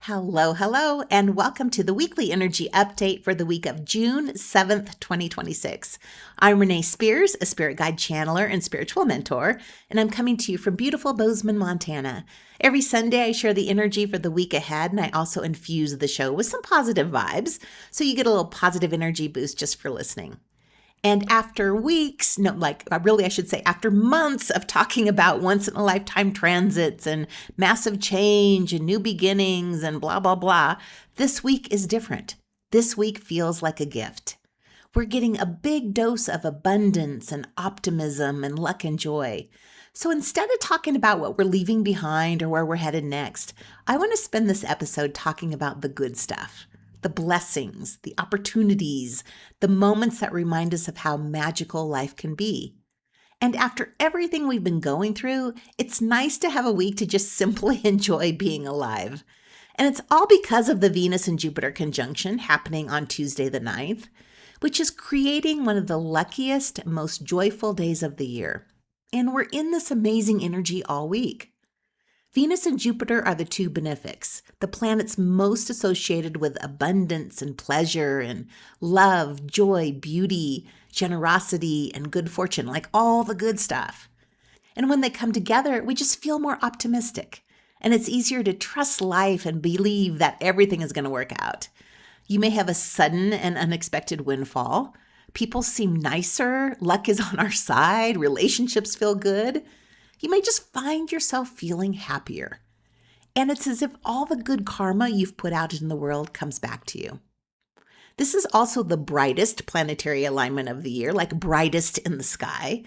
Hello, hello, and welcome to the weekly energy update for the week of June 7th, 2026. I'm Renee Spears, a spirit guide channeler and spiritual mentor, and I'm coming to you from beautiful Bozeman, Montana. Every Sunday, I share the energy for the week ahead, and I also infuse the show with some positive vibes, so you get a little positive energy boost just for listening. And after weeks, I should say after months of talking about once in a lifetime transits and massive change and new beginnings and blah, blah, blah, this week is different. This week feels like a gift. We're getting a big dose of abundance and optimism and luck and joy. So instead of talking about what we're leaving behind or where we're headed next, I want to spend this episode talking about the good stuff. The blessings, the opportunities, the moments that remind us of how magical life can be. And after everything we've been going through, it's nice to have a week to just simply enjoy being alive. And it's all because of the Venus and Jupiter conjunction happening on Tuesday the 9th, which is creating one of the luckiest, most joyful days of the year. And we're in this amazing energy all week. Venus and Jupiter are the two benefics, the planets most associated with abundance and pleasure and love, joy, beauty, generosity, and good fortune, like all the good stuff. And when they come together, we just feel more optimistic, and it's easier to trust life and believe that everything is going to work out. You may have a sudden and unexpected windfall. People seem nicer, luck is on our side, relationships feel good. You may just find yourself feeling happier. And it's as if all the good karma you've put out in the world comes back to you. This is also the brightest planetary alignment of the year, like brightest in the sky.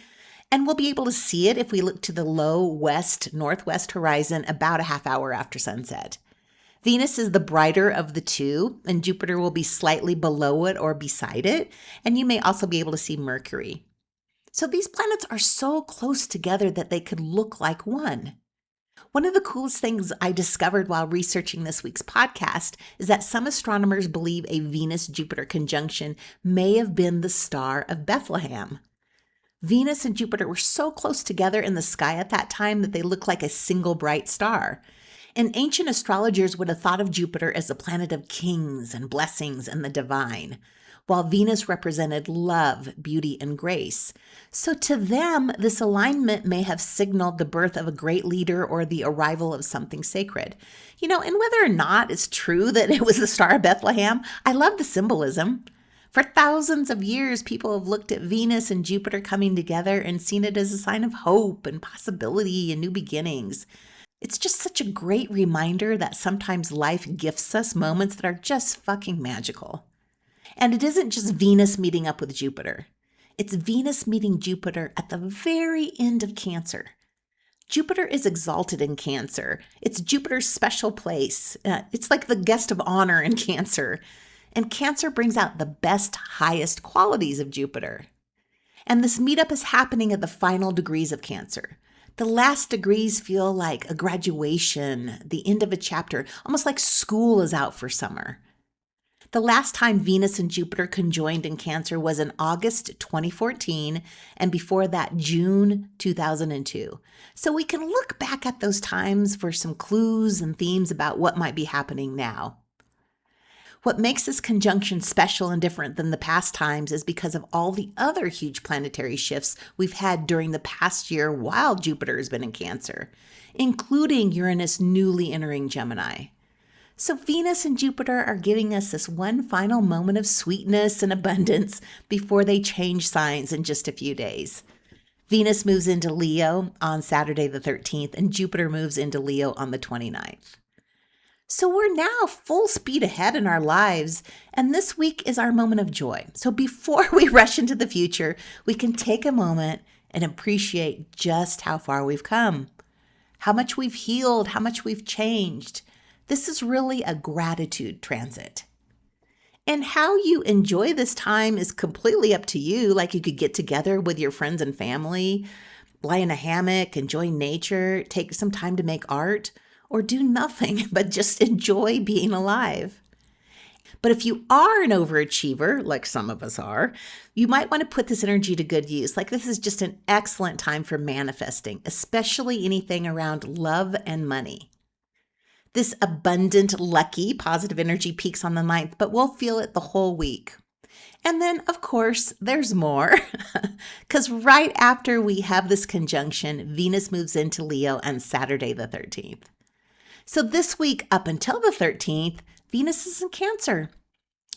And we'll be able to see it if we look to the low west-northwest horizon about a half hour after sunset. Venus is the brighter of the two, and Jupiter will be slightly below it or beside it. And you may also be able to see Mercury. So these planets are so close together that they could look like one. One of the coolest things I discovered while researching this week's podcast is that some astronomers believe a Venus-Jupiter conjunction may have been the Star of Bethlehem. Venus and Jupiter were so close together in the sky at that time that they looked like a single bright star. And ancient astrologers would have thought of Jupiter as the planet of kings and blessings and the divine, while Venus represented love, beauty, and grace. So to them, this alignment may have signaled the birth of a great leader or the arrival of something sacred. And whether or not it's true that it was the Star of Bethlehem, I love the symbolism. For thousands of years, people have looked at Venus and Jupiter coming together and seen it as a sign of hope and possibility and new beginnings. It's just such a great reminder that sometimes life gifts us moments that are just fucking magical. And it isn't just Venus meeting up with Jupiter. It's Venus meeting Jupiter at the very end of Cancer. Jupiter is exalted in Cancer. It's Jupiter's special place. It's like the guest of honor in Cancer. And Cancer brings out the best, highest qualities of Jupiter. And this meetup is happening at the final degrees of Cancer. The last degrees feel like a graduation, the end of a chapter, almost like school is out for summer. The last time Venus and Jupiter conjoined in Cancer was in August 2014, and before that, June 2002. So we can look back at those times for some clues and themes about what might be happening now. What makes this conjunction special and different than the past times is because of all the other huge planetary shifts we've had during the past year while Jupiter has been in Cancer, including Uranus newly entering Gemini. So Venus and Jupiter are giving us this one final moment of sweetness and abundance before they change signs in just a few days. Venus moves into Leo on Saturday the 13th, and Jupiter moves into Leo on the 29th. So we're now full speed ahead in our lives, and this week is our moment of joy. So before we rush into the future, we can take a moment and appreciate just how far we've come, how much we've healed, how much we've changed. This is really a gratitude transit. And how you enjoy this time is completely up to you. Like you could get together with your friends and family, lie in a hammock, enjoy nature, take some time to make art, or do nothing but just enjoy being alive. But if you are an overachiever, like some of us are, you might want to put this energy to good use. Like this is just an excellent time for manifesting, especially anything around love and money. This abundant, lucky, positive energy peaks on the 9th, but we'll feel it the whole week. And then, of course, there's more, because right after we have this conjunction, Venus moves into Leo on Saturday the 13th. So this week, up until the 13th, Venus is in Cancer.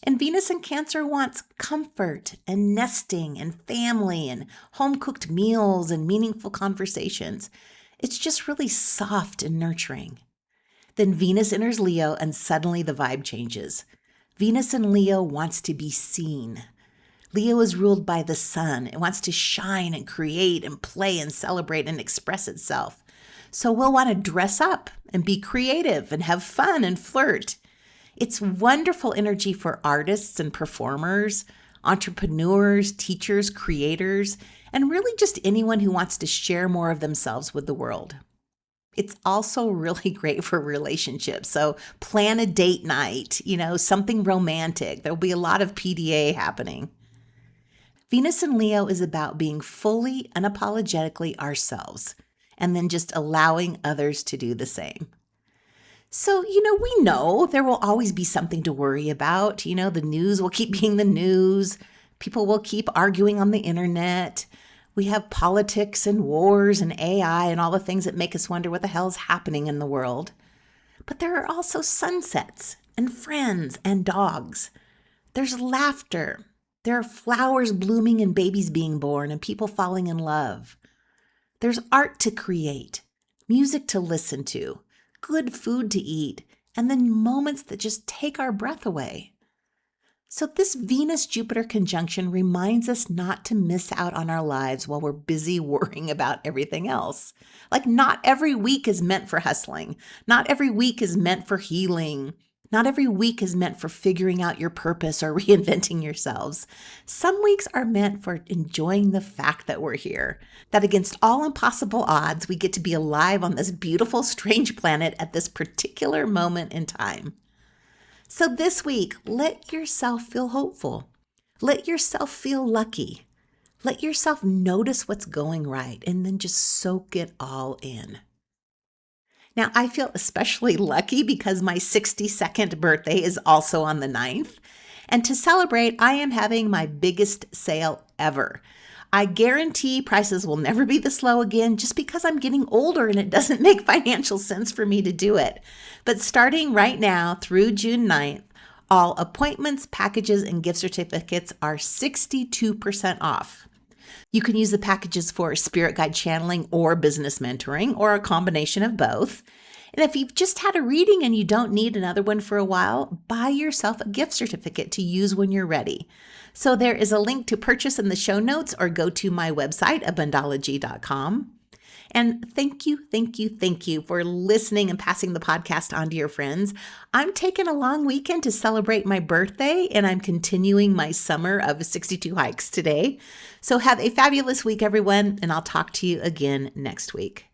And Venus in Cancer wants comfort and nesting and family and home-cooked meals and meaningful conversations. It's just really soft and nurturing. Then Venus enters Leo and suddenly the vibe changes. Venus in Leo wants to be seen. Leo is ruled by the sun. It wants to shine and create and play and celebrate and express itself. So we'll want to dress up and be creative and have fun and flirt. It's wonderful energy for artists and performers, entrepreneurs, teachers, creators, and really just anyone who wants to share more of themselves with the world. It's also really great for relationships. So plan a date night, something romantic. There'll be a lot of PDA happening. Venus in Leo is about being fully, unapologetically ourselves, and then just allowing others to do the same. So, we know there will always be something to worry about. The news will keep being the news. People will keep arguing on the internet. We have politics and wars and AI and all the things that make us wonder what the hell is happening in the world. But there are also sunsets and friends and dogs. There's laughter. There are flowers blooming and babies being born and people falling in love. There's art to create, music to listen to, good food to eat, and then moments that just take our breath away. So this Venus-Jupiter conjunction reminds us not to miss out on our lives while we're busy worrying about everything else. Like not every week is meant for hustling. Not every week is meant for healing. Not every week is meant for figuring out your purpose or reinventing yourselves. Some weeks are meant for enjoying the fact that we're here, that against all impossible odds, we get to be alive on this beautiful, strange planet at this particular moment in time. So this week, let yourself feel hopeful. Let yourself feel lucky. Let yourself notice what's going right and then just soak it all in. Now, I feel especially lucky because my 62nd birthday is also on the 9th. And to celebrate, I am having my biggest sale ever. I guarantee prices will never be this low again just because I'm getting older and it doesn't make financial sense for me to do it. But starting right now through June 9th, all appointments, packages, and gift certificates are 62% off. You can use the packages for spirit guide channeling or business mentoring or a combination of both. And if you've just had a reading and you don't need another one for a while, buy yourself a gift certificate to use when you're ready. So there is a link to purchase in the show notes or go to my website, Abundology.com. And thank you for listening and passing the podcast on to your friends. I'm taking a long weekend to celebrate my birthday, and I'm continuing my summer of 62 hikes today. So have a fabulous week, everyone, and I'll talk to you again next week.